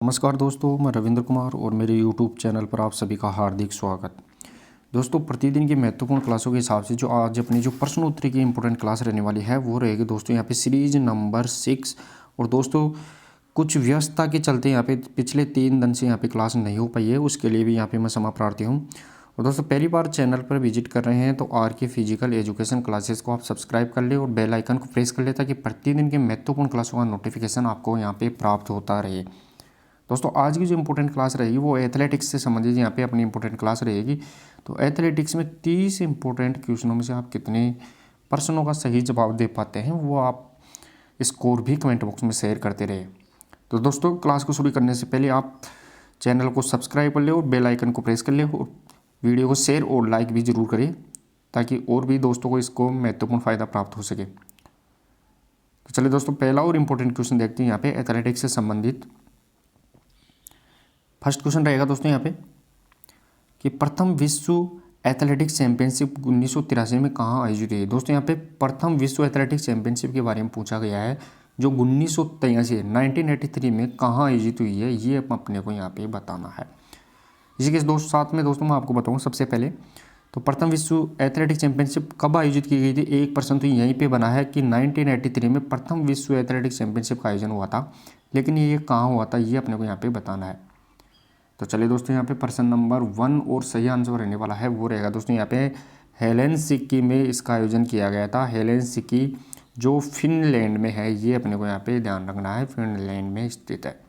नमस्कार दोस्तों, मैं रविंद्र कुमार और मेरे यूट्यूब चैनल पर आप सभी का हार्दिक स्वागत। दोस्तों, प्रतिदिन की महत्वपूर्ण क्लासों के हिसाब से जो आज अपनी जो प्रश्न उत्तरी की इंपॉर्टेंट क्लास रहने वाली है वो रहेगी दोस्तों यहाँ पे सीरीज नंबर 6। और दोस्तों कुछ व्यस्तता के चलते यहाँ पे पिछले 3 दिन से यहाँ पे क्लास नहीं हो पाई है, उसके लिए भी यहाँ पे मैं क्षमा प्रार्थी हूँ। और दोस्तों पहली बार चैनल पर विजिट कर रहे हैं तो आर के फिजिकल एजुकेशन क्लासेस को आप सब्सक्राइब कर ले और बेल आइकन को प्रेस कर ले ताकि प्रतिदिन के महत्वपूर्ण क्लासों का नोटिफिकेशन आपको यहाँ पे प्राप्त होता रहे। दोस्तों आज की जो इंपॉर्टेंट क्लास रहेगी वो एथलेटिक्स से संबंधित यहाँ पे अपनी इंपॉर्टेंट क्लास रहेगी। तो एथलेटिक्स में 30 इंपॉर्टेंट क्वेश्चनों में से आप कितने प्रश्नों का सही जवाब दे पाते हैं वो आप स्कोर भी कमेंट बॉक्स में शेयर करते रहे। तो दोस्तों क्लास को शुरू करने से पहले आप चैनल को सब्सक्राइब कर ले और बेल आइकन को प्रेस कर ले और वीडियो को शेयर और लाइक भी ज़रूर करें ताकि और भी दोस्तों को इसको महत्वपूर्ण फ़ायदा प्राप्त हो सके। तो चलिए दोस्तों पहला और इम्पोर्टेंट क्वेश्चन देखते हैं यहाँ पे एथलेटिक्स से संबंधित। फर्स्ट क्वेश्चन रहेगा दोस्तों यहाँ पे कि प्रथम विश्व एथलेटिक्स चैंपियनशिप 1983 में कहाँ आयोजित हुई है। दोस्तों यहाँ पे प्रथम विश्व एथलेटिक्स चैंपियनशिप के बारे में पूछा गया है जो 1983 में कहाँ आयोजित हुई है, ये अपने को यहाँ पे बताना है। इसी के दोस्त साथ में दोस्तों मैं आपको बताऊँ सबसे पहले तो प्रथम विश्व एथलेटिक्स चैंपियनशिप कब आयोजित की गई थी। एक प्रश्न तो यहीं पे बना है कि 1983 में प्रथम विश्व एथलेटिक्स चैंपियनशिप का आयोजन हुआ था, लेकिन ये कहाँ हुआ था ये अपने को यहाँ पे बताना है। तो चलिए दोस्तों यहाँ पे प्रश्न नंबर 1 और सही आंसर रहने वाला है वो रहेगा दोस्तों यहाँ पे हेलेंसिकी में इसका आयोजन किया गया था। हेलेंसिकी जो फिनलैंड में है, ये अपने को यहाँ पे ध्यान रखना है, फिनलैंड में स्थित है।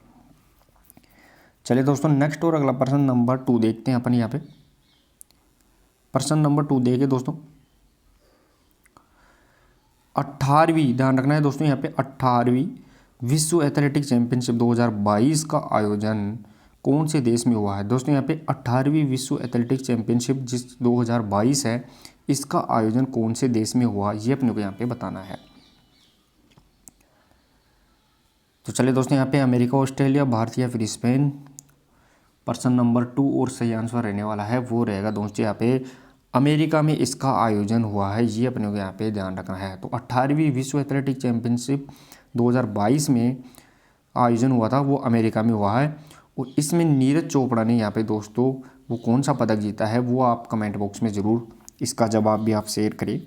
चलिए दोस्तों नेक्स्ट और अगला प्रश्न नंबर 2 देखते हैं अपन यहाँ पे। प्रश्न नंबर 2 देखिए दोस्तों 18वीं, ध्यान रखना है दोस्तों यहाँ पे 18वीं विश्व एथलेटिक्स चैंपियनशिप 2022 का आयोजन कौन से देश में हुआ है। दोस्तों यहाँ पे 18वीं विश्व एथलेटिक्स चैंपियनशिप जिस 2022 है, इसका आयोजन कौन से देश में हुआ ये अपने को यहाँ पे बताना है। तो चलिए दोस्तों यहाँ पे अमेरिका, ऑस्ट्रेलिया, भारत या फिर स्पेन। प्रश्न नंबर 2 और सही आंसर रहने वाला है वो रहेगा दोस्तों यहाँ पे अमेरिका में इसका आयोजन हुआ है, ये अपने को यहाँ पे ध्यान रखना है। तो 18वीं विश्व एथलेटिक्स चैंपियनशिप 2022 में आयोजन हुआ था वो अमेरिका में हुआ है और इसमें नीरज चोपड़ा ने यहाँ पे दोस्तों वो कौन सा पदक जीता है वो आप कमेंट बॉक्स में ज़रूर इसका जवाब भी आप शेयर करें।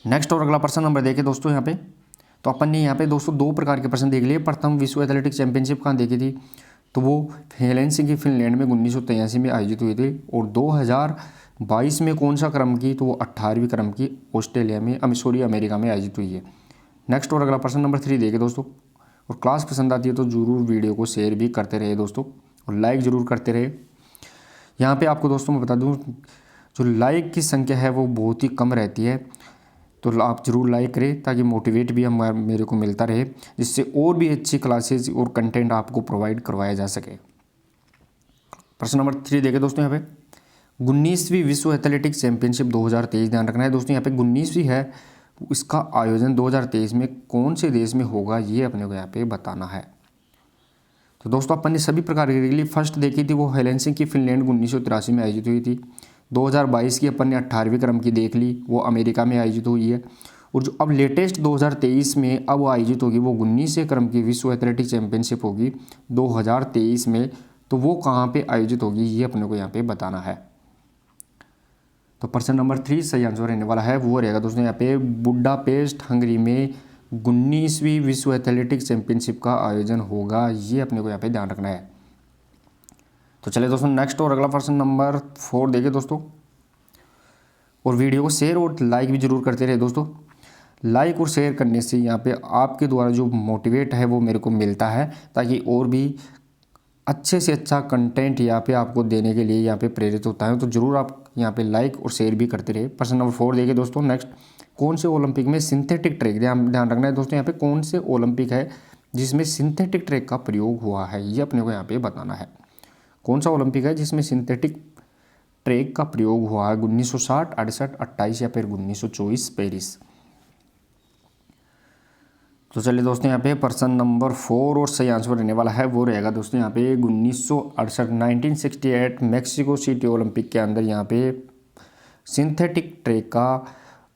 नेक्स्ट और अगला प्रश्न नंबर देखिए दोस्तों यहाँ पे। तो अपन ने यहाँ पे दोस्तों 2 प्रकार के प्रश्न देख लिए। प्रथम विश्व एथलेटिक्स चैंपियनशिप कहाँ देखी थी, तो वो हेलेंसिकी फिनलैंड में 1983 में आयोजित हुई थी। और 2022 में कौन सा क्रम की, तो वो 18वीं क्रम की ऑस्ट्रेलिया में अमेरिका में आयोजित हुई है। नेक्स्ट और अगला प्रश्न नंबर 3 देखिए दोस्तों। और क्लास पसंद आती है तो ज़रूर वीडियो को शेयर भी करते रहे दोस्तों और लाइक ज़रूर करते रहे। यहाँ पे आपको दोस्तों मैं बता दूँ जो लाइक की संख्या है वो बहुत ही कम रहती है, तो आप ज़रूर लाइक करें ताकि मोटिवेट भी मेरे को मिलता रहे, जिससे और भी अच्छी क्लासेस और कंटेंट आपको प्रोवाइड करवाया जा सके। प्रश्न नंबर 3 देखिए दोस्तों यहाँ पे 19वीं विश्व एथलेटिक्स चैंपियनशिप 2023, ध्यान रखना है दोस्तों यहाँ पे 19वीं है, इसका आयोजन 2023 में कौन से देश में होगा ये अपने को यहाँ पे बताना है। तो दोस्तों अपन ने सभी प्रकार के लिए फर्स्ट देखी थी वो हेलेंसिकी फिनलैंड 1983 में आयोजित हुई थी। 2022 की अपन ने 18वीं क्रम की देख ली, वो अमेरिका में आयोजित हुई है। और जो अब लेटेस्ट 2023 में अब आयोजित होगी वो 19वें क्रम की विश्व एथलेटिक्स चैंपियनशिप होगी 2023 में, तो वो कहाँ पे आयोजित होगी ये अपने को यहाँ पे बताना है। तो प्रश्न नंबर 3 सही आंसर रहने वाला है वो रहेगा दोस्तों यहाँ पे बुडापेस्ट हंगरी में 19वीं विश्व एथलेटिक्स चैंपियनशिप का आयोजन होगा, ये अपने को यहाँ पे ध्यान रखना है। तो चलिए दोस्तों नेक्स्ट और अगला प्रश्न नंबर 4 देखिए दोस्तों। और वीडियो को शेयर और लाइक भी जरूर करते रहे दोस्तों। लाइक और शेयर करने से यहाँ पे आपके द्वारा जो मोटिवेट है वो मेरे को मिलता है ताकि और भी अच्छे से अच्छा कंटेंट यहाँ पे आपको देने के लिए यहाँ पे प्रेरित होता है। तो ज़रूर आप यहाँ पे लाइक और शेयर भी करते रहे। प्रश्न नंबर 4 देखिए दोस्तों नेक्स्ट, कौन से ओलंपिक में सिंथेटिक ट्रैक, ध्यान रखना है दोस्तों यहाँ पे कौन से ओलंपिक है जिसमें सिंथेटिक ट्रैक का प्रयोग हुआ है, ये अपने को यहाँ पे बताना है। कौन सा ओलंपिक है जिसमें सिंथेटिक ट्रैक का प्रयोग हुआ है 1960, 68, 28 या फिर 1924 पेरिस। तो चलिए दोस्तों यहाँ पे प्रश्न नंबर 4 और सही आंसर रहने वाला है वो रहेगा दोस्तों यहाँ पे 1968 1968 मैक्सिको सिटी ओलंपिक के अंदर यहाँ पे सिंथेटिक ट्रैक का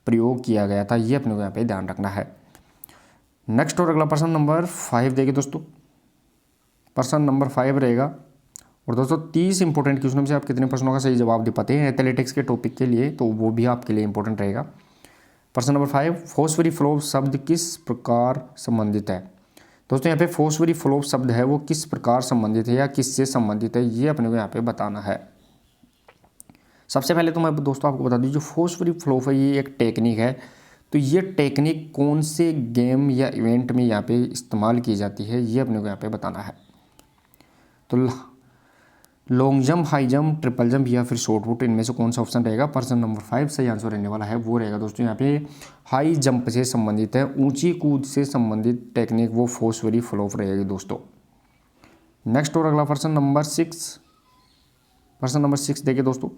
प्रयोग किया गया था, ये अपने को यहाँ पे ध्यान रखना है। नेक्स्ट और अगला प्रश्न नंबर 5 देखिए दोस्तों। प्रश्न नंबर 5 रहेगा। और दोस्तों 30 इंपॉर्टेंट क्वेश्चन में से आप कितने प्रश्नों का सही जवाब दे पाते हैं एथलेटिक्स के टॉपिक के लिए, तो वो भी आपके लिए इंपॉर्टेंट रहेगा। प्रश्न नंबर 5, फॉस्फोरी फ्लो शब्द किस प्रकार संबंधित है। दोस्तों यहाँ पे फॉस्फोरी फ्लो शब्द है वो किस प्रकार संबंधित है या किससे संबंधित है, ये अपने को यहाँ पे बताना है। सबसे पहले तो मैं दोस्तों आपको बता दूं, जो फॉस्फोरी फ्लो है ये एक टेक्निक है। तो ये टेक्निक कौन से गेम या इवेंट में यहाँ पे इस्तेमाल की जाती है, ये अपने को यहाँ पे बताना है। तो long jump, high jump, triple jump या फिर शॉर्ट पुट, इनमें से कौन सा ऑप्शन रहेगा। प्रश्न नंबर 5 सही आंसर रहने वाला है वो रहेगा दोस्तों यहाँ पे हाई जंप से संबंधित है, ऊंची कूद से संबंधित टेक्निक वो फॉस्फोरी फ्लो रहेगी दोस्तों। नेक्स्ट और अगला प्रश्न नंबर 6। प्रश्न नंबर 6 देखिए दोस्तों,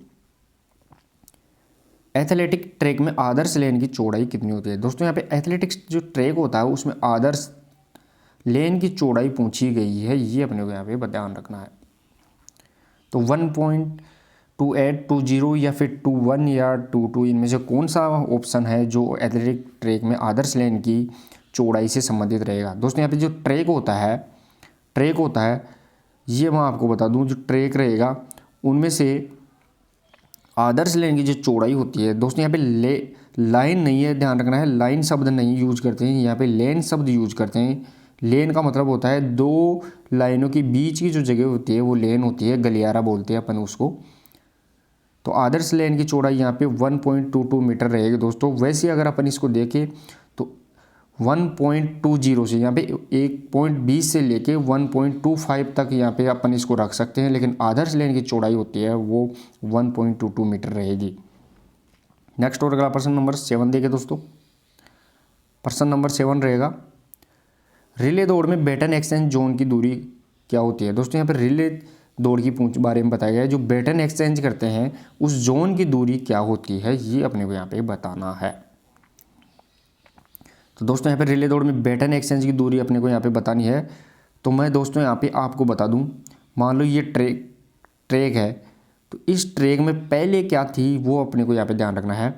एथलेटिक ट्रैक में आदर्श लेन की चौड़ाई कितनी होती है। दोस्तों यहाँ पे एथलेटिक्स जो ट्रैक होता है उसमें आदर्श लेन की चौड़ाई पूछी गई है, ये अपने को यहाँ पे ध्यान रखना है। तो 1.28, 20 या फिर 21 या 22, इनमें से कौन सा ऑप्शन है जो एथलेटिक ट्रैक में आदर्श लेन की चौड़ाई से संबंधित रहेगा। दोस्तों यहाँ पे जो ट्रैक होता है ये मैं आपको बता दूं, जो ट्रैक रहेगा उनमें से आदर्श लेन की जो चौड़ाई होती है दोस्तों यहाँ पे लाइन नहीं है, ध्यान रखना है, लाइन शब्द नहीं यूज करते हैं, यहाँ पे लेन शब्द यूज करते हैं। लेन का मतलब होता है दो लाइनों के बीच की जो जगह होती है वो लेन होती है, गलियारा बोलते हैं अपन उसको। तो आदर्श लेन की चौड़ाई यहाँ पे 1.22 मीटर रहेगी दोस्तों। वैसे अगर अपन इसको देखें तो 1.20 से यहाँ पे 1.20 से लेके 1.25 तक यहाँ पे अपन इसको रख सकते हैं, लेकिन आदर्श लेन की चौड़ाई होती है वो 1.22 मीटर रहेगी। नेक्स्ट और अगला प्रश्न नंबर 7 देखिए दोस्तों। प्रश्न नंबर 7 रहेगा, रिले दौड़ में बैटन एक्सचेंज जोन की दूरी क्या होती है। दोस्तों यहाँ पर रिले दौड़ की बारे में बताया गया है, जो बैटन एक्सचेंज करते हैं उस जोन की दूरी क्या होती है, ये अपने को यहाँ पे बताना है। तो दोस्तों यहाँ पे रिले दौड़ में बैटन एक्सचेंज की दूरी अपने को यहाँ पे बतानी है। तो मैं दोस्तों यहाँ पे आपको बता दूं, मान लो ये ट्रैक है, तो इस ट्रैक में पहले क्या थी वो अपने को यहाँ पे ध्यान रखना है।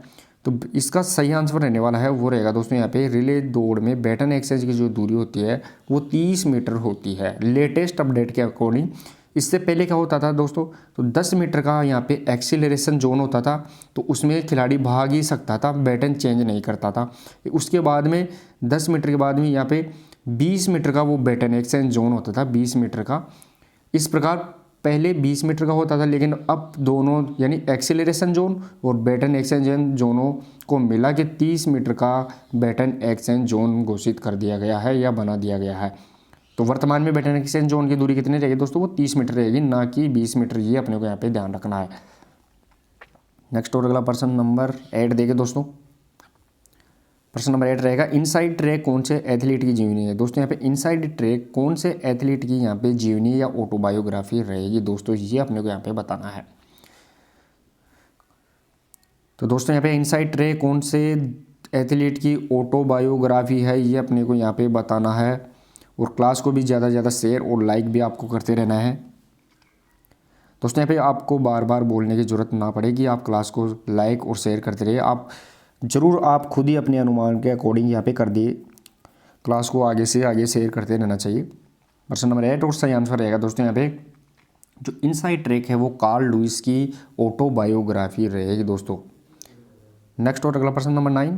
तो इसका सही आंसर रहने वाला है वो रहेगा दोस्तों यहाँ पे रिले दौड़ में बैटन एक्सचेंज की जो दूरी होती है वो 30 मीटर होती है लेटेस्ट अपडेट के अकॉर्डिंग। इससे पहले क्या होता था दोस्तों, तो 10 मीटर का यहाँ पे एक्सीलरेशन जोन होता था, तो उसमें खिलाड़ी भाग ही सकता था, बैटन चेंज नहीं करता था। उसके बाद में 10 मीटर के बाद में यहाँ पे 20 मीटर का वो बैटन एक्सचेंज जोन होता था, 20 मीटर का। इस प्रकार पहले 20 मीटर का होता था, लेकिन अब दोनों यानी एक्सीलरेशन जोन और बैटन एक्सचेंज जोनों को मिला के 30 मीटर का बैटन एक्सचेंज जोन घोषित कर दिया गया है या बना दिया गया है। तो वर्तमान में बैटन एक्सचेंज जोन की दूरी कितनी रहेगी दोस्तों, वो 30 मीटर रहेगी, ना कि 20 मीटर। ये अपने को यहाँ पे ध्यान रखना है। नेक्स्ट और अगला प्रश्न नंबर 8 देखिए दोस्तों। प्रश्न नंबर 8 रहेगा, इनसाइड ट्रैक कौन से एथलीट की जीवनी है। दोस्तों यहाँ पे इनसाइड ट्रैक कौन से एथलीट की यहाँ पे जीवनी या ऑटोबायोग्राफी रहेगी दोस्तों, ये अपने को यहाँ पे बताना है। तो दोस्तों यहाँ पे इनसाइड ट्रैक कौन से एथलीट की ऑटोबायोग्राफी है, ये अपने को यहाँ पे बताना है। और क्लास को भी ज़्यादा से ज़्यादा शेयर और लाइक भी आपको करते रहना है दोस्तों। यहाँ पे आपको बार बार बोलने की ज़रूरत ना पड़ेगी, आप क्लास को लाइक और शेयर करते रहिए। आप खुद ही अपने अनुमान के अकॉर्डिंग यहाँ पे कर दिए, क्लास को आगे से आगे शेयर करते रहना चाहिए। प्रश्न नंबर 8 और सही आंसर रहेगा दोस्तों यहाँ पे जो इनसाइड ट्रैक है वो कार्ल लुइस की ऑटोबायोग्राफी रहेगी दोस्तों। नेक्स्ट और अगला प्रश्न नंबर 9।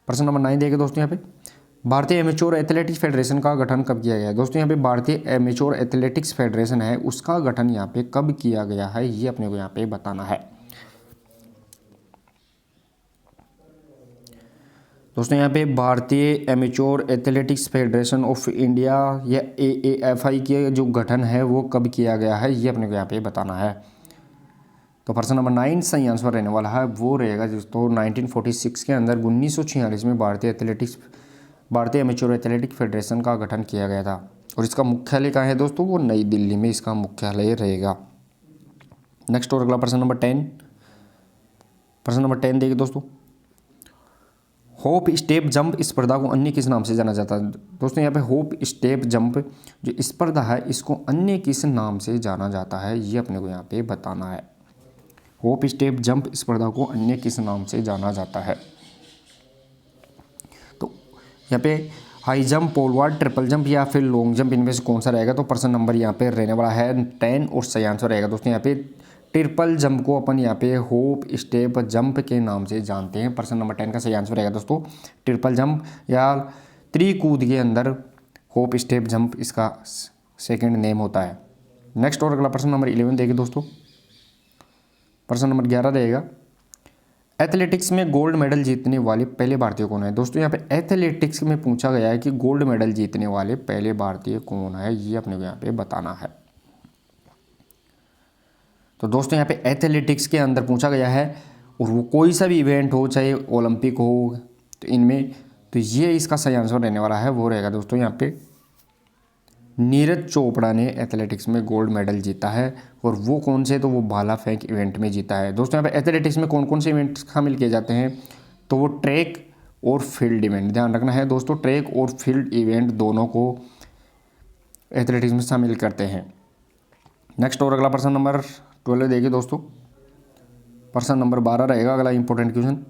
प्रश्न नंबर 9 देखिए दोस्तों, यहाँ पे भारतीय एमेच्योर एथलेटिक्स फेडरेशन का गठन कब किया गया है। दोस्तों यहाँ पे भारतीय एमेच्योर एथलेटिक्स फेडरेशन है उसका गठन यहाँ पे कब किया गया है, ये अपने को यहाँ पे बताना है। दोस्तों यहाँ पे भारतीय amateur athletics federation of India या AAFI के जो गठन है वो कब किया गया है, ये अपने को यहाँ पे बताना है। तो प्रश्न नंबर 9 सही आंसर रहने वाला है वो रहेगा दोस्तों 1946 के अंदर 1946 में भारतीय एमेच्योर एथलेटिक्स फेडरेशन का गठन किया गया था। और इसका मुख्यालय कहाँ है दोस्तों, वो नई दिल्ली में इसका मुख्यालय रहेगा। नेक्स्ट और अगला प्रश्न नंबर 10। प्रश्न नंबर 10 देखिए दोस्तों, होप स्टेप जंप स्पर्धा को अन्य किस नाम से जाना जाता है। दोस्तों यहाँ पे होप स्टेप जंप जो स्पर्धा है इसको अन्य किस नाम से जाना जाता है, ये अपने को यहाँ पे बताना है। होप स्टेप जंप स्पर्धा को अन्य किस नाम से जाना जाता है। तो यहाँ पे high jump, pole vault, triple jump या फिर लॉन्ग जंप, इनमें से कौन सा रहेगा? तो पर्सन नंबर यहाँ पे रहने वाला है 10 और सही आंसर रहेगा दोस्तों यहाँ पे ट्रिपल जंप को अपन यहाँ पे होप स्टेप जंप के नाम से जानते हैं। पर्सन नंबर 10 का सही आंसर रहेगा दोस्तों ट्रिपल जंप या त्रिकूद के अंदर होप स्टेप जंप इसका सेकंड नेम होता है। नेक्स्ट और अगला पर्सन नंबर 11 देखिए दोस्तों। पर्सन नंबर 11 रहेगा एथलेटिक्स में गोल्ड मेडल जीतने वाले पहले भारतीय कौन है? दोस्तों यहाँ पे एथलेटिक्स में पूछा गया है कि गोल्ड मेडल जीतने वाले पहले भारतीय कौन है, ये अपने को यहाँ पे बताना है। तो दोस्तों यहाँ पे एथलेटिक्स के अंदर पूछा गया है और वो कोई सा भी इवेंट हो, चाहे ओलंपिक हो, तो इनमें तो ये इसका सही आंसर रहने वाला है, वो रहेगा दोस्तों यहाँ पे नीरज चोपड़ा ने एथलेटिक्स में गोल्ड मेडल जीता है। और वो कौन से? तो वो भाला फेंक इवेंट में जीता है। दोस्तों यहाँ पे एथलेटिक्स में कौन कौन से इवेंट्स शामिल किए जाते हैं? तो वो ट्रैक और फील्ड इवेंट, ध्यान रखना है दोस्तों, ट्रैक और फील्ड इवेंट दोनों को एथलेटिक्स में शामिल करते हैं। नेक्स्ट और अगला पर्सन नंबर 12 देखिए दोस्तों। पर्सन नंबर 12 रहेगा अगला इंपॉर्टेंट क्वेश्चन।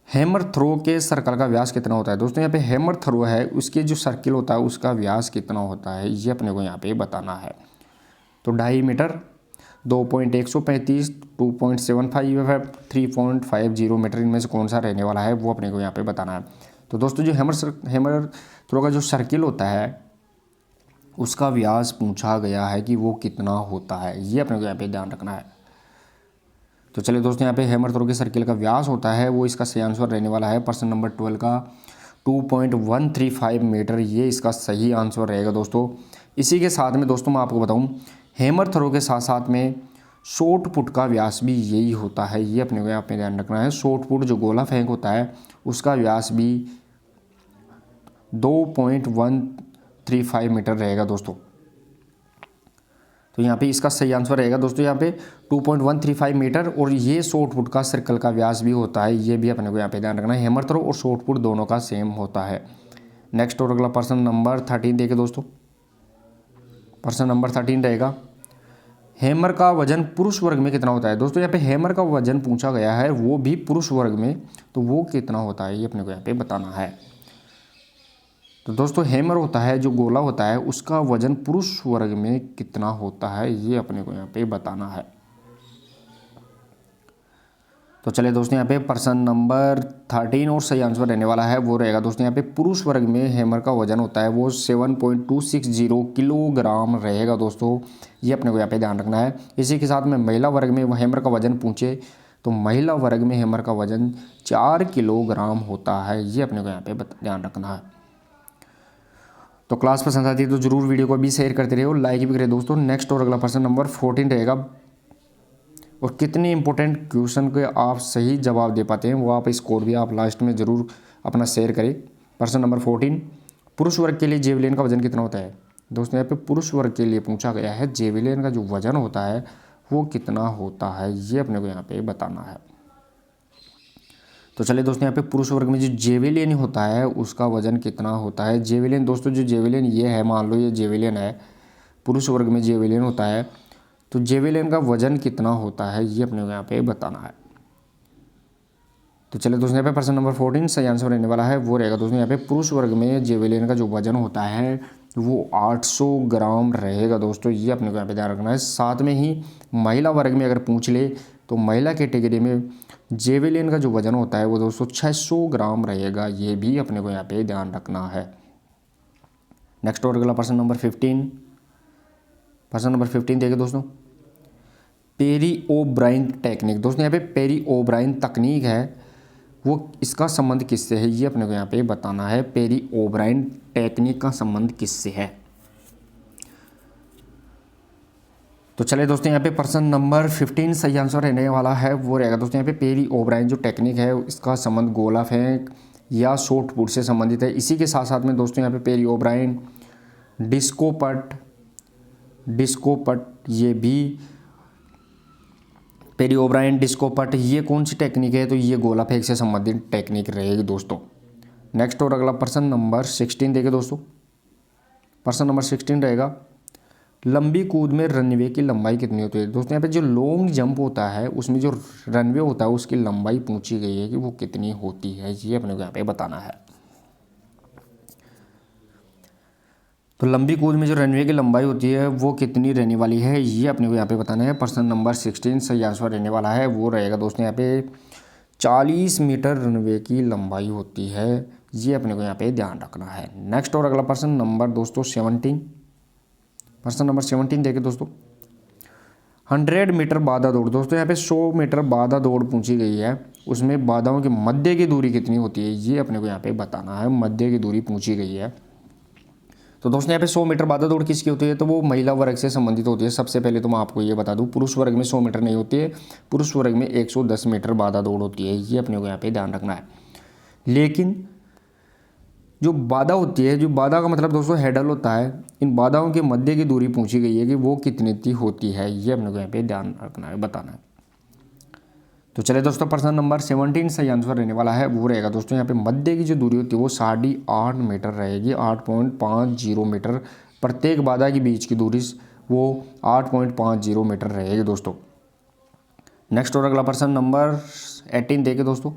हैमर थ्रो के सर्कल का व्यास कितना होता है? दोस्तों यहाँ पे हैमर थ्रो है, उसके जो सर्किल होता है उसका व्यास कितना होता है, ये अपने को यहाँ पे बताना है। तो 2.5 मीटर, 2.135, 2.75, 3.50 मीटर, इनमें से कौन सा रहने वाला है, वो अपने को यहाँ पे बताना है। तो दोस्तों जो हैमर थ्रो का जो सर्किल होता है उसका व्यास पूछा गया है कि वो कितना होता है, ये अपने को यहाँ पे ध्यान रखना है। तो चलिए दोस्तों यहाँ पे हैमर थ्रो के सर्किल का व्यास होता है वो इसका सही आंसर रहने वाला है पर्सन नंबर 12 का 2.135 मीटर, ये इसका सही आंसर रहेगा दोस्तों। इसी के साथ में दोस्तों मैं आपको बताऊं हैमर थ्रो के साथ साथ में शॉर्ट पुट का व्यास भी यही होता है, ये अपने को यहाँ पे ध्यान रखना है। शॉर्ट पुट जो गोला फेंक होता है उसका व्यास भी 2.135 मीटर रहेगा दोस्तों। तो यहाँ पे इसका सही आंसर रहेगा दोस्तों यहाँ पे 2.135 मीटर, और ये शॉर्ट पुट का सर्कल का व्यास भी होता है, ये भी अपने को यहाँ पे ध्यान रखना है। हैमर थ्रो और शॉर्ट पुट दोनों का सेम होता है। नेक्स्ट और अगला पर्सन नंबर 13 देखिए दोस्तों। पर्सन नंबर 13 रहेगा हैमर का वजन पुरुष वर्ग में कितना होता है? दोस्तों यहाँ पे हैमर का वजन पूछा गया है वो भी पुरुष वर्ग में, तो वो कितना होता है ये अपने को यहाँ पे बताना है। तो दोस्तों हैमर होता है जो गोला होता है उसका वजन पुरुष वर्ग में कितना होता है, ये अपने को यहाँ पे बताना है। तो चलिए दोस्तों यहाँ पे पर्सन नंबर 13 और सही आंसर रहने वाला है वो रहेगा दोस्तों यहाँ पे पुरुष वर्ग में हैमर का वजन होता है वो 7.260 किलोग्राम रहेगा दोस्तों, ये अपने को यहाँ पे ध्यान रखना है। इसी के साथ में महिला वर्ग में हैमर का वजन पूछे तो महिला वर्ग में हैमर का वजन 4 किलोग्राम होता है, ये अपने को यहाँ पे ध्यान रखना है। तो क्लास पसंद आती है तो जरूर वीडियो को भी शेयर करते रहे और लाइक भी करें दोस्तों। नेक्स्ट और अगला पर्सन नंबर 14 रहेगा और कितने इंपॉर्टेंट क्वेश्चन के आप सही जवाब दे पाते हैं वो आप स्कोर भी आप लास्ट में ज़रूर अपना शेयर करें। पर्सन नंबर 14 पुरुष वर्ग के लिए जेवलिन का वजन कितना होता है? दोस्तों यहाँ पे पुरुष वर्ग के लिए पूछा गया है जेवलिन का जो वजन होता है वो कितना होता है, ये अपने को यहाँ पे बताना है। तो चलिए दोस्तों यहाँ पे पुरुष वर्ग में जो जेवलिन होता है उसका वजन कितना होता है। जेवलिन दोस्तों जो जेवलिन ये है, मान लो ये जेवलिन है, पुरुष वर्ग में जेवलिन होता है, तो जेवलिन का वजन कितना होता है ये अपने को यहाँ पे बताना है। तो चलिए दोस्तों यहाँ पे पर्सन नंबर 14 सही आंसर रहने वाला है वो रहेगा दोस्तों यहाँ पे पुरुष वर्ग में जेवलिन का जो वजन होता है वो 800 ग्राम रहेगा दोस्तों, ये अपने को यहाँ पे ध्यान रखना है। साथ में ही महिला वर्ग में अगर पूछ ले तो महिला कैटेगरी में जेवलिन का जो वजन होता है वो दोस्तों 600 ग्राम रहेगा, ये भी अपने को यहाँ पे ध्यान रखना है। नेक्स्ट और अगला पर्सन नंबर 15। पर्सन नंबर 15 देखिए दोस्तों पेरी ओब्राइन टेक्निक। दोस्तों यहाँ पे पेरी ओब्राइन तकनीक है वो इसका संबंध किससे है, ये अपने को यहाँ पे बताना है। पेरी ओब्राइन टेक्निक का संबंध किससे है? तो चलिए दोस्तों यहाँ पे पर्सन नंबर 15 सही आंसर रहने वाला है वो रहेगा दोस्तों यहाँ पे पेरी ओब्राइन जो टेक्निक है इसका संबंध गोला फेंक या शॉट पुट से संबंधित है। इसी के साथ साथ में दोस्तों यहाँ पे पेरी ओब्राइन डिस्कोपट ये भी पेरी ओब्राइन डिस्कोपट ये कौन सी टेक्निक है? तो ये गोला फेंक से संबंधित टेक्निक रहेगी दोस्तों। नेक्स्ट और अगला पर्सन नंबर 16 देखे दोस्तों। पर्सन नंबर 16 रहेगा लंबी कूद में रनवे की लंबाई कितनी होती है। दोस्तों यहाँ पे जो लॉन्ग जंप होता है उसमें जो रनवे होता है उसकी लंबाई पूछी गई है कि वो कितनी होती है, ये अपने को यहाँ पे बताना है। तो लंबी कूद में जो रनवे की लंबाई होती है वो कितनी रहने वाली है, ये अपने को यहाँ पे बताना है। प्रश्न नंबर 16 सही आंसर रहने वाला है वो रहेगा दोस्तों यहाँ पे 40 मीटर रनवे की लंबाई होती है, ये अपने को यहाँ पे ध्यान रखना है। नेक्स्ट और अगला प्रश्न नंबर दोस्तों 17, प्रश्न नंबर 17 देखें दोस्तों। 100 मीटर बाधा दौड़, दोस्तों यहाँ पे 100 मीटर बाधा दौड़ पूछी गई है, उसमें बाधाओं के मध्य की दूरी कितनी होती है, ये अपने को यहाँ पे बताना है। मध्य की दूरी पूछी गई है। तो दोस्तों यहाँ पे 100 मीटर बाधा दौड़ किसकी होती है, तो वो महिला वर्ग से संबंधित होती है। सबसे पहले तो मैं आपको ये बता दूं, पुरुष वर्ग में 100 मीटर नहीं होती है, पुरुष वर्ग में 110 मीटर बाधा दौड़ होती है, ये अपने को यहाँ पे ध्यान रखना है। लेकिन जो बाधा होती है, जो बाधा का मतलब दोस्तों हेडल होता है, इन बाधाओं के मध्य की दूरी पूछी गई है कि वो कितनी होती है, ये अपने को यहाँ पे ध्यान रखना है, बताना है। तो चलिए दोस्तों प्रश्न नंबर 17 सही आंसर रहने वाला है वो रहेगा दोस्तों यहाँ पे मध्य की जो दूरी होती है वो 8.5 मीटर रहेगी, 8.50 मीटर। प्रत्येक बाधा के बीच की दूरी वो 8.50 मीटर रहेगी दोस्तों। नेक्स्ट और अगला प्रश्न नंबर 18 देखे दोस्तों।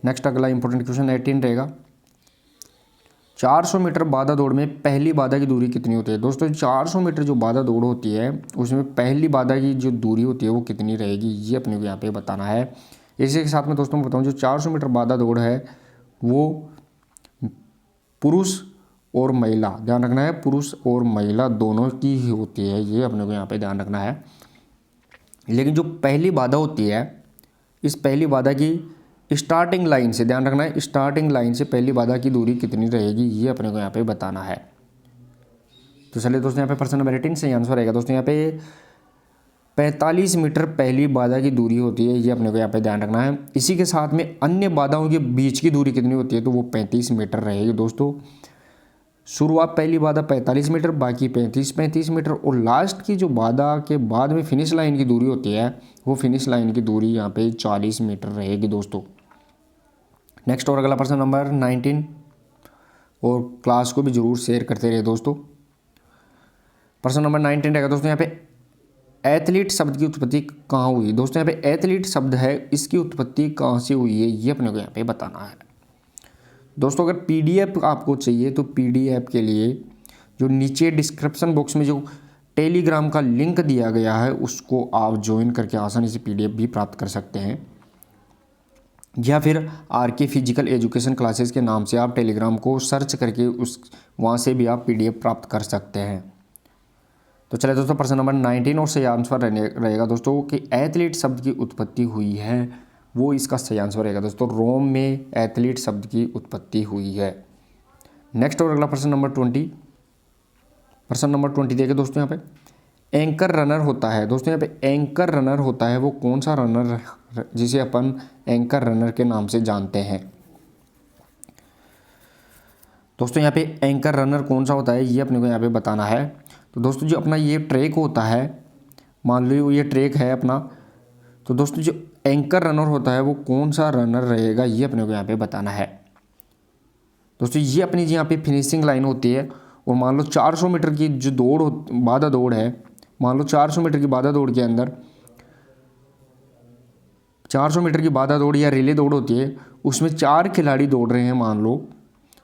नेक्स्ट अगला इंपॉर्टेंट क्वेश्चन 18 रहेगा। 400 मीटर बाधा दौड़ में पहली बाधा की दूरी कितनी होती है। दोस्तों 400 मीटर जो बाधा दौड़ होती है उसमें पहली बाधा की जो दूरी होती है वो कितनी रहेगी, ये अपने को यहाँ पे बताना है। इसी के साथ में दोस्तों मैं बताऊँ, जो 400 मीटर बाधा दौड़ है वो पुरुष और महिला, ध्यान रखना है, पुरुष और महिला दोनों की ही होती है, ये अपने को यहाँ पे ध्यान रखना है। लेकिन जो पहली बाधा होती है, इस पहली बाधा की स्टार्टिंग लाइन से, ध्यान रखना है, स्टार्टिंग लाइन से पहली बाधा की दूरी कितनी रहेगी, ये अपने को यहाँ पे बताना है। तो चलिए दोस्तों यहाँ पे प्रश्न नंबर 18 सही आंसर रहेगा दोस्तों यहाँ पे 45 मीटर पहली बाधा की दूरी होती है, ये अपने को यहाँ पे ध्यान रखना है। इसी के साथ में अन्य बाधाओं के बीच की दूरी कितनी होती है, तो वो 35 मीटर रहेगी दोस्तों। शुरुआत पहली बाधा 45 मीटर, बाकी 35 मीटर, और लास्ट की जो बाधा के बाद में फिनिश लाइन की दूरी होती है वो फिनिश लाइन की दूरी यहाँ पे 40 मीटर रहेगी दोस्तों। नेक्स्ट और अगला प्रश्न नंबर 19, और क्लास को भी जरूर शेयर करते रहे दोस्तों। प्रश्न नंबर 19 रहेगा दोस्तों यहाँ पे एथलीट शब्द की उत्पत्ति कहाँ हुई। दोस्तों यहाँ पे एथलीट शब्द है, इसकी उत्पत्ति कहाँ से हुई है, ये अपने को यहाँ पे बताना है दोस्तों। अगर पीडीएफ आपको चाहिए तो पीडीएफ के लिए जो नीचे डिस्क्रिप्शन बॉक्स में जो टेलीग्राम का लिंक दिया गया है उसको आप ज्वाइन करके आसानी से पीडीएफ भी प्राप्त कर सकते हैं, या फिर आरके फिजिकल एजुकेशन क्लासेस के नाम से आप टेलीग्राम को सर्च करके वहाँ से भी आप पीडीएफ प्राप्त कर सकते हैं। तो चलिए दोस्तों प्रश्न नंबर 19 और सही आंसर रहेगा दोस्तों कि एथलीट शब्द की उत्पत्ति हुई है, वो इसका सही आंसर रहेगा दोस्तों। रोम में एथलीट शब्द की उत्पत्ति हुई है। नेक्स्ट और अगला प्रश्न नंबर 20, प्रश्न नंबर 20 देखिए दोस्तों यहाँ पे एंकर रनर होता है। दोस्तों यहाँ पे एंकर रनर होता है वो कौन सा रनर जिसे अपन एंकर रनर के नाम से जानते हैं। दोस्तों यहाँ पे एंकर रनर कौन सा होता है, ये अपने को यहाँ पे बताना है। तो दोस्तों जो अपना ये ट्रैक होता है, मान लो ये ट्रैक है अपना, तो दोस्तों जो एंकर रनर होता है वो कौन सा रनर रहेगा, ये अपने को यहाँ पे बताना है। दोस्तों ये अपनी यहाँ पे फिनिशिंग लाइन होती है, और मान लो 400 मीटर की जो दौड़ बाधा दौड़ है, मान लो 400 मीटर की बाधा दौड़ के अंदर 400 मीटर की बाधा दौड़ या रिले दौड़ होती है, उसमें 4 खिलाड़ी दौड़ रहे हैं मान लो,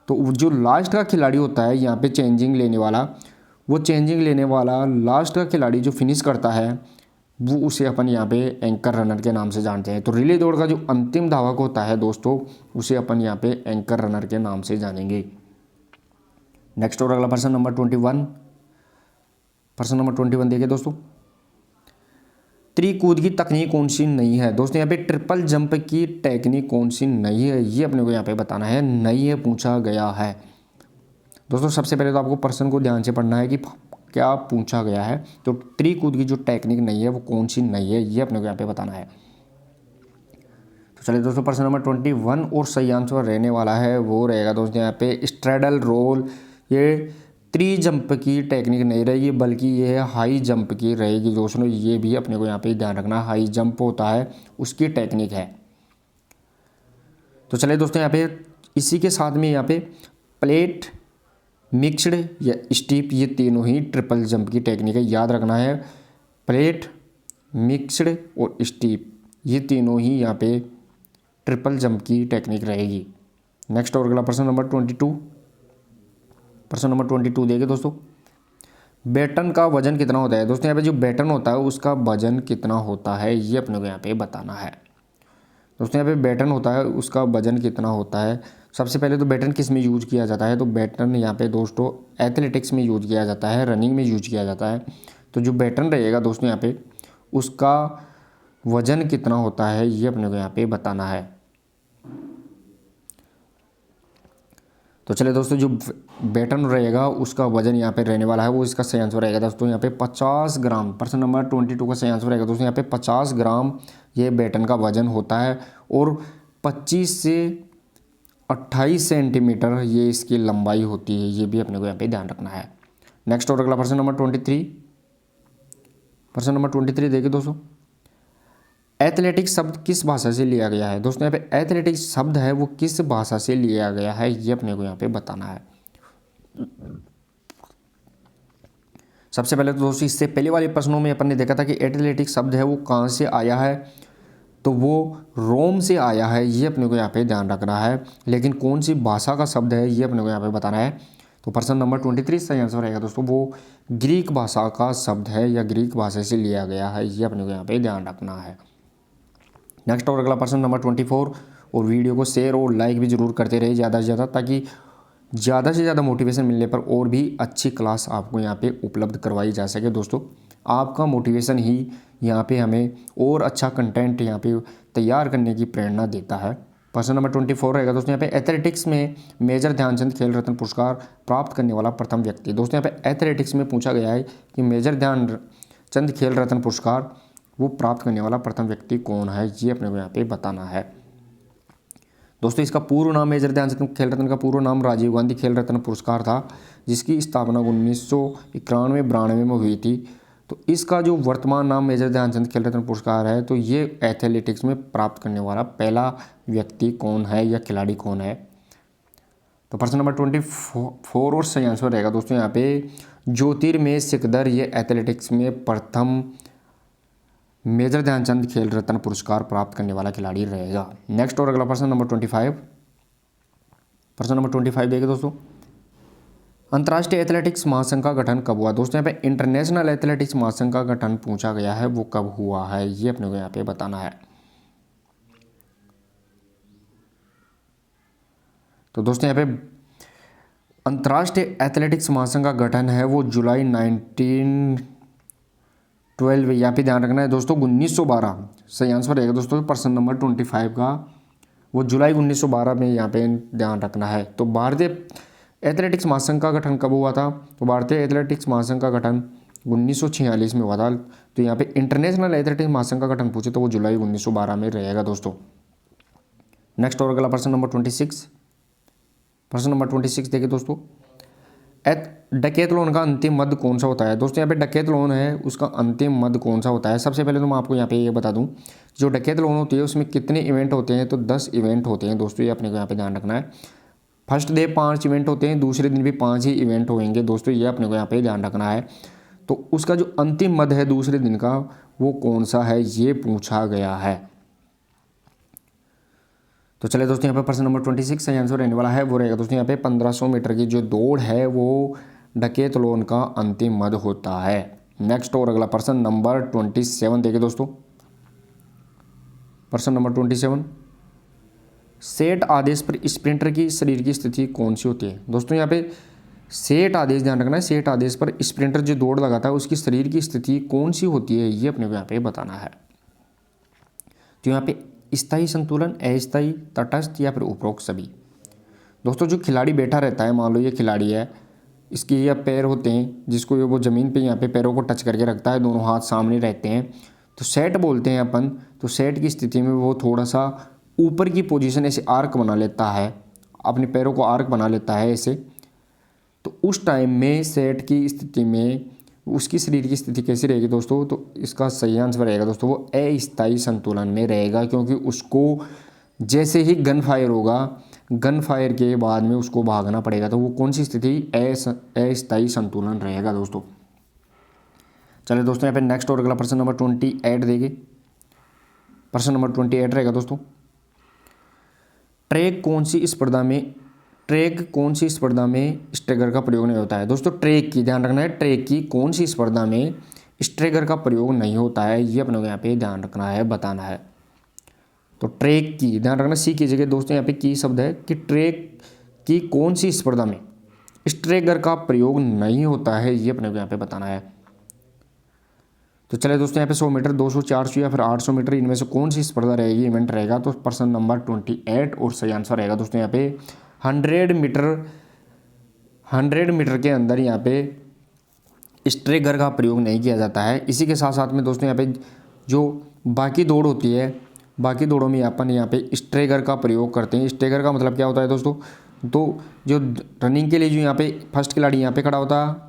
तो जो लास्ट का खिलाड़ी होता है यहाँ पे चेंजिंग लेने वाला, वो चेंजिंग लेने वाला लास्ट का खिलाड़ी जो फिनिश करता है वो उसे अपन यहाँ पे एंकर रनर के नाम से जानते हैं। तो रिले दौड़ का जो अंतिम धावक होता है दोस्तों उसे अपन यहाँ पे एंकर रनर के नाम से जानेंगे। नेक्स्ट और अगला प्रश्न नंबर 21, प्रश्न नंबर 21 देखिए दोस्तों। त्रिकूद की तकनीक कौन सी नई है। दोस्तों यहाँ पे ट्रिपल जंप की टेक्निक कौन सी नई है, ये अपने को यहाँ पे बताना है। नई है पूछा गया है दोस्तों। सबसे पहले तो आपको प्रश्न को ध्यान से पढ़ना है कि क्या पूछा गया है। तो त्रिकूद की जो टेक्निक नई है वो कौन सी नई है, ये अपने को यहाँ पे बताना है। तो चलिए दोस्तों प्रश्न नंबर 21 और सही आंसर रहने वाला है वो रहेगा दोस्तों यहाँ पे स्ट्रेडल रोल। ये त्रि जंप की टेक्निक नहीं रहेगी बल्कि ये हाई जंप की रहेगी दोस्तों। ये भी अपने को यहाँ पे ध्यान रखना, हाई जंप होता है उसकी टेक्निक है। तो चलिए दोस्तों यहाँ पे इसी के साथ में यहाँ पे प्लेट मिक्स्ड या स्टीप, ये तीनों ही ट्रिपल जंप की टेक्निक है, याद रखना है। प्लेट, मिक्स्ड और स्टीप, ये तीनों ही यहाँ पे ट्रिपल जंप की टेक्निक रहेगी। नेक्स्ट और अगला प्रश्न नंबर 22। प्रश्न नंबर 22 देखिए दोस्तों, बैटन का वजन कितना होता है। दोस्तों यहाँ पे जो बैटन होता है उसका वजन कितना होता है, ये अपने को यहाँ पे बताना है। दोस्तों यहाँ पे बैटन होता है उसका वजन कितना होता है। सबसे पहले तो बैटन किस में यूज किया जाता है, तो बैटन यहाँ पे दोस्तों एथलेटिक्स में यूज किया जाता है, रनिंग में यूज किया जाता है। तो जो बैटन रहेगा दोस्तों यहाँ पे उसका वजन कितना होता है, ये अपने को यहाँ पे बताना है। तो चलिए दोस्तों, जो बैटन रहेगा उसका वजन यहाँ पे रहने वाला है वो इसका सही आंसर रहेगा दोस्तों यहाँ पे 50 ग्राम। प्रश्न नंबर 22 का सही आंसर रहेगा दोस्तों यहाँ पे 50 ग्राम ये बैटन का वजन होता है और 25 से 28 सेंटीमीटर ये इसकी लंबाई होती है, ये भी अपने को यहाँ पे ध्यान रखना है। नेक्स्ट और अगला प्रश्न नंबर 23। प्रश्न नंबर 23 देखिए दोस्तों, एथलेटिक्स शब्द किस भाषा से लिया गया है। दोस्तों यहाँ पे एथलेटिक्स शब्द है वो किस भाषा से लिया गया है, ये अपने को यहाँ पे बताना है। सबसे पहले तो दोस्तों इससे पहले वाले प्रश्नों में अपन ने देखा था कि एथलेटिक्स शब्द है वो कहाँ से आया है, तो वो रोम से आया है, ये अपने को यहाँ पे ध्यान रखना है। लेकिन कौन सी भाषा का शब्द है ये अपने को यहाँ पे बताना है। तो प्रश्न नंबर 23 सही आंसर रहेगा दोस्तों, वो ग्रीक भाषा का शब्द है या ग्रीक भाषा से लिया गया है, ये अपने को यहाँ पे ध्यान रखना है। नेक्स्ट और अगला प्रश्न नंबर 24। और वीडियो को शेयर और लाइक भी जरूर करते रहे ज़्यादा से ज़्यादा, ताकि ज़्यादा से ज़्यादा मोटिवेशन मिलने पर और भी अच्छी क्लास आपको यहाँ पे उपलब्ध करवाई जा सके। दोस्तों आपका मोटिवेशन ही यहाँ पे हमें और अच्छा कंटेंट यहाँ पे तैयार करने की प्रेरणा देता है। प्रश्न नंबर 24 रहेगा दोस्तों यहाँ पे, एथलेटिक्स में मेजर ध्यानचंद खेल रत्न पुरस्कार प्राप्त करने वाला प्रथम व्यक्ति। दोस्तों यहाँ पे एथलेटिक्स में पूछा गया है कि मेजर ध्यानचंद खेल रत्न पुरस्कार वो प्राप्त करने वाला प्रथम व्यक्ति कौन है, ये अपने को यहाँ पे बताना है। दोस्तों इसका पूर्व नाम मेजर ध्यानचंद खेल रत्न का पूर्व नाम राजीव गांधी खेल रत्न पुरस्कार था, जिसकी स्थापना 1991-92 में हुई थी। तो इसका जो वर्तमान नाम मेजर ध्यानचंद खेल रत्न पुरस्कार है, तो ये एथलेटिक्स में प्राप्त करने वाला पहला व्यक्ति कौन है या खिलाड़ी कौन है। तो प्रश्न नंबर 24 और सही आंसर रहेगा दोस्तों यहाँ पे ज्योतिर्मय सिकदर, ये एथलेटिक्स में प्रथम मेजर ध्यानचंद खेल रत्न पुरस्कार प्राप्त करने वाला खिलाड़ी रहेगा। नेक्स्ट और अगला प्रश्न नंबर 25। प्रश्न नंबर 25 देखिए दोस्तों, अंतर्राष्ट्रीय एथलेटिक्स महासंघ का गठन कब हुआ। दोस्तों यहाँ पे इंटरनेशनल एथलेटिक्स महासंघ का गठन पूछा गया है, वो कब हुआ है, ये अपने को यहाँ पे बताना है। तो दोस्तों यहाँ पे अंतर्राष्ट्रीय एथलेटिक्स महासंघ का गठन है वो जुलाई 1912, यहाँ पे ध्यान रखना है दोस्तों 1912 सही आंसर रहेगा दोस्तों। प्रश्न नंबर 25 का वो जुलाई 1912 में यहाँ पे ध्यान रखना है। तो भारतीय एथलेटिक्स महासंघ का गठन कब हुआ था, तो भारतीय एथलेटिक्स महासंघ का गठन 1946 में हुआ था। तो यहाँ पे इंटरनेशनल एथलेटिक्स महासंघ का गठन पूछे तो वो जुलाई 1912 में रहेगा दोस्तों। नेक्स्ट और अगला प्रश्न नंबर 26। प्रश्न नंबर 26 देखिए दोस्तों, डकैथलॉन का अंतिम मद कौन सा होता है। दोस्तों यहाँ पे डकैथलॉन है उसका अंतिम मद कौन सा होता है। सबसे पहले तो मैं आपको यहाँ पे ये बता दूं, जो डकैथलॉन होती है उसमें कितने इवेंट होते हैं, तो 10 इवेंट होते हैं दोस्तों, ये अपने को यहाँ पे ध्यान रखना है। फर्स्ट डे 5 इवेंट होते हैं, दूसरे दिन भी 5 ही इवेंट होंगे दोस्तों, ये अपने को यहाँ पे ध्यान रखना है। तो उसका जो अंतिम मद है दूसरे दिन का वो कौन सा है, ये पूछा गया है। तो चलिए दोस्तों यहाँ पे प्रश्न नंबर 26 सही आंसर रहने वाला है वो रहेगा दोस्तों यहाँ पे 1500 मीटर की जो दौड़ है वो डकैथलॉन का अंतिम मद होता है। नेक्स्ट और अगला प्रश्न नंबर 27 देखिए दोस्तों, प्रश्न नंबर 27, सेट आदेश पर स्प्रिंटर की शरीर की स्थिति कौन सी होती है। दोस्तों यहाँ पे सेट आदेश ध्यान रखना है, सेट आदेश पर स्प्रिंटर जो दौड़ लगाता है उसकी शरीर की स्थिति कौन सी होती है, ये अपने को यहाँ पे बताना है। तो यहाँ पे स्थायी संतुलन, अस्थायी, तटस्थ या फिर उपरोक्त सभी। दोस्तों जो खिलाड़ी बैठा रहता है, मान लो ये खिलाड़ी है, इसके ये पैर होते हैं जिसको ये वो ज़मीन पे यहाँ पे पैरों को टच करके रखता है, दोनों हाथ सामने रहते हैं, तो सेट बोलते हैं अपन। तो सेट की स्थिति में वो थोड़ा सा ऊपर की पोजीशन ऐसे आर्क बना लेता है, अपने पैरों को आर्क बना लेता है ऐसे। तो उस टाइम में सेट की स्थिति में उसकी शरीर की स्थिति कैसी रहेगी दोस्तों, तो इसका सही आंसर रहेगा दोस्तों वो अस्थायी संतुलन में रहेगा, क्योंकि उसको जैसे ही गन फायर होगा गन फायर के बाद में उसको भागना पड़ेगा, तो वो कौन सी स्थिति अस्थायी संतुलन रहेगा दोस्तों। चलिए दोस्तों यहाँ पे नेक्स्ट और अगला प्रश्न नंबर 28 देंगे। प्रश्न नंबर 28 रहेगा दोस्तों, ट्रैक कौन सी स्पर्धा में स्ट्रेगर का प्रयोग नहीं होता है। दोस्तों ट्रैक की ध्यान रखना है, ट्रैक की कौन सी स्पर्धा में स्ट्रेगर का प्रयोग नहीं होता है, ये अपने को यहाँ पे ध्यान रखना है, बताना है। तो ट्रैक की ध्यान रखना, सी की जगह दोस्तों यहाँ पे की शब्द है कि ट्रैक की कौन सी स्पर्धा में स्ट्रेगर का प्रयोग नहीं होता है, ये अपने को यहाँ पे बताना है। तो चले दोस्तों यहाँ पे 100 मीटर, 200, 400 या फिर 800 मीटर, इनमें से कौन सी स्पर्धा रहेगी, इवेंट रहेगा। तो प्रश्न नंबर 28 और सही आंसर रहेगा दोस्तों यहाँ पे 100 मीटर के अंदर यहाँ पे स्ट्रेगर का प्रयोग नहीं किया जाता है। इसी के साथ साथ में दोस्तों यहाँ पे जो बाकी दौड़ होती है, बाकी दौड़ों में अपन यहाँ पे स्ट्रेगर का प्रयोग करते हैं। स्ट्रेगर का मतलब क्या होता है दोस्तों, तो जो रनिंग के लिए जो यहाँ पे फर्स्ट खिलाड़ी यहाँ पे खड़ा होता है,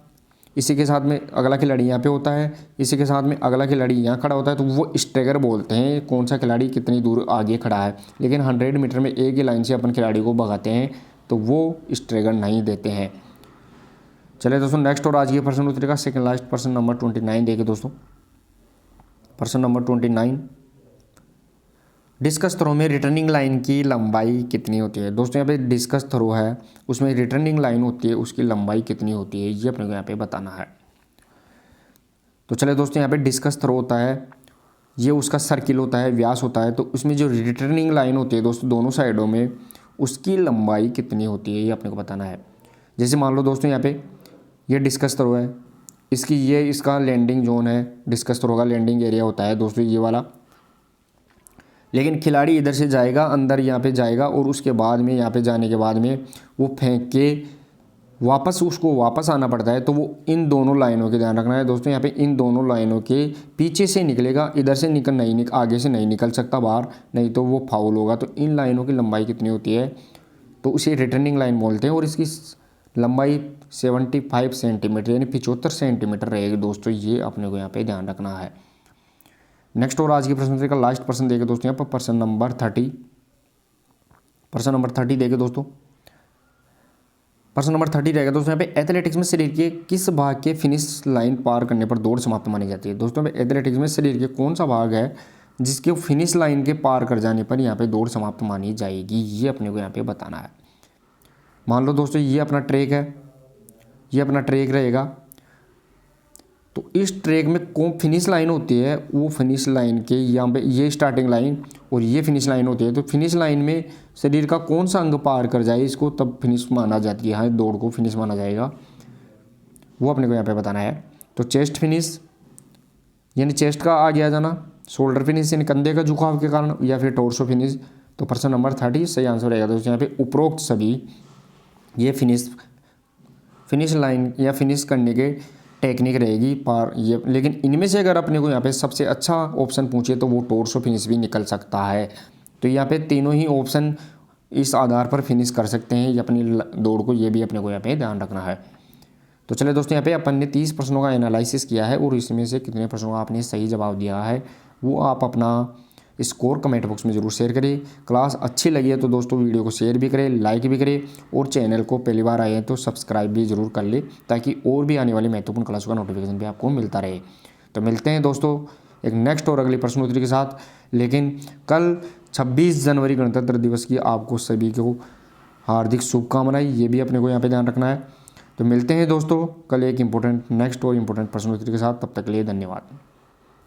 इसी के साथ में अगला खिलाड़ी यहाँ पे होता है, इसी के साथ में अगला खिलाड़ी यहाँ खड़ा होता है, तो वो स्ट्रेगर बोलते हैं, कौन सा खिलाड़ी कितनी दूर आगे खड़ा है। लेकिन 100 मीटर में एक ही लाइन से अपन खिलाड़ी को भगाते हैं, तो वो स्ट्रेगर नहीं देते हैं। चलिए दोस्तों नेक्स्ट और आज के प्रश्न उत्तर का सेकंड लास्ट प्रश्न नंबर 29 देखे दोस्तों। प्रश्न नंबर 29, डिस्कस थ्रो में रिटर्निंग लाइन की लंबाई कितनी होती है। दोस्तों यहाँ पे डिस्कस थ्रो है, उसमें रिटर्निंग लाइन होती है, उसकी लंबाई कितनी होती है, ये अपने को यहाँ पे बताना है। तो चले दोस्तों यहाँ पे डिस्कस थ्रो होता है, ये उसका सर्किल होता है, व्यास होता है, तो उसमें जो रिटर्निंग लाइन होती है दोस्तों दोनों साइडों में, उसकी लंबाई कितनी होती है, ये अपने को बताना है। जैसे मान लो दोस्तों यहाँ पे ये डिस्कस थ्रो है, इसका लैंडिंग जोन है, डिस्कस थ्रो का लैंडिंग एरिया होता है दोस्तों ये वाला। लेकिन खिलाड़ी इधर से जाएगा, अंदर यहाँ पे जाएगा, और उसके बाद में यहाँ पे जाने के बाद में वो फेंक के उसको वापस आना पड़ता है। तो वो इन दोनों लाइनों के ध्यान रखना है दोस्तों, यहाँ पे इन दोनों लाइनों के पीछे से निकलेगा, इधर से आगे से नहीं निकल सकता बाहर, नहीं तो वो फाउल होगा। तो इन लाइनों की लंबाई कितनी होती है, तो उसे रिटर्निंग लाइन बोलते हैं, और इसकी लंबाई 75 सेंटीमीटर यानी 75 सेंटीमीटर रहेगी दोस्तों, ये अपने को यहाँ पे ध्यान रखना है। नेक्स्ट और आज की प्रश्न का लास्ट प्रश्न देखे दोस्तों यहाँ पर प्रश्न नंबर 30। प्रश्न नंबर 30 देखे दोस्तों, प्रश्न नंबर 30 रहेगा दोस्तों यहाँ पे एथलेटिक्स में शरीर के किस भाग के फिनिश लाइन पार करने पर दौड़ समाप्त मानी जाती है। दोस्तों एथलेटिक्स में शरीर के कौन सा भाग है जिसके फिनिश लाइन के पार कर जाने पर यहाँ पे दौड़ समाप्त मानी जाएगी, ये अपने को यहाँ पे बताना है। मान लो दोस्तों ये अपना ट्रैक है, ये अपना ट्रैक रहेगा, तो इस ट्रैक में कौन फिनिश लाइन होती है, वो फिनिश लाइन के यहाँ पे ये स्टार्टिंग लाइन और ये फिनिश लाइन होती है। तो फिनिश लाइन में शरीर का कौन सा अंग पार कर जाए, इसको तब फिनिश माना जाती है, हाँ दौड़ को फिनिश माना जाएगा, वो अपने को यहाँ पे बताना है। तो चेस्ट फिनिश यानी चेस्ट का आगे आ जाना, शोल्डर फिनिश यानी कंधे का झुकाव के कारण, या फिर टोर्सो फिनिश। तो प्रश्न नंबर 30 सही आंसर रहेगा दोस्तों यहाँ पे उपरोक्त सभी ये फिनिश लाइन या फिनिश करने के टेक्निक रहेगी पार ये। लेकिन इनमें से अगर अपने को यहाँ पे सबसे अच्छा ऑप्शन पूछे तो वो टोर्सो फिनिश भी निकल सकता है। तो यहाँ पे तीनों ही ऑप्शन इस आधार पर फिनिश कर सकते हैं ये अपनी दौड़ को, ये भी अपने को यहाँ पे ध्यान रखना है। तो चलिए दोस्तों यहाँ पे अपन ने 30 प्रश्नों का एनालिसिस किया है, और इसमें से कितने प्रश्नों का आपने सही जवाब दिया है वो आप अपना स्कोर कमेंट बॉक्स में ज़रूर शेयर करें। क्लास अच्छी लगी है तो दोस्तों वीडियो को शेयर भी करें, लाइक भी करें, और चैनल को पहली बार आए हैं तो सब्सक्राइब भी ज़रूर कर ले, ताकि और भी आने वाली महत्वपूर्ण क्लासों का नोटिफिकेशन भी आपको मिलता रहे। तो मिलते हैं दोस्तों एक नेक्स्ट और अगली प्रश्नोत्तरी के साथ। लेकिन कल 26 जनवरी गणतंत्र दिवस की आपको सभी को हार्दिक शुभकामनाएं, ये भी अपने को यहाँ पे ध्यान रखना है। तो मिलते हैं दोस्तों कल एक नेक्स्ट और इम्पोर्टेंट प्रश्नोत्तरी के साथ, तब तक के लिए धन्यवाद।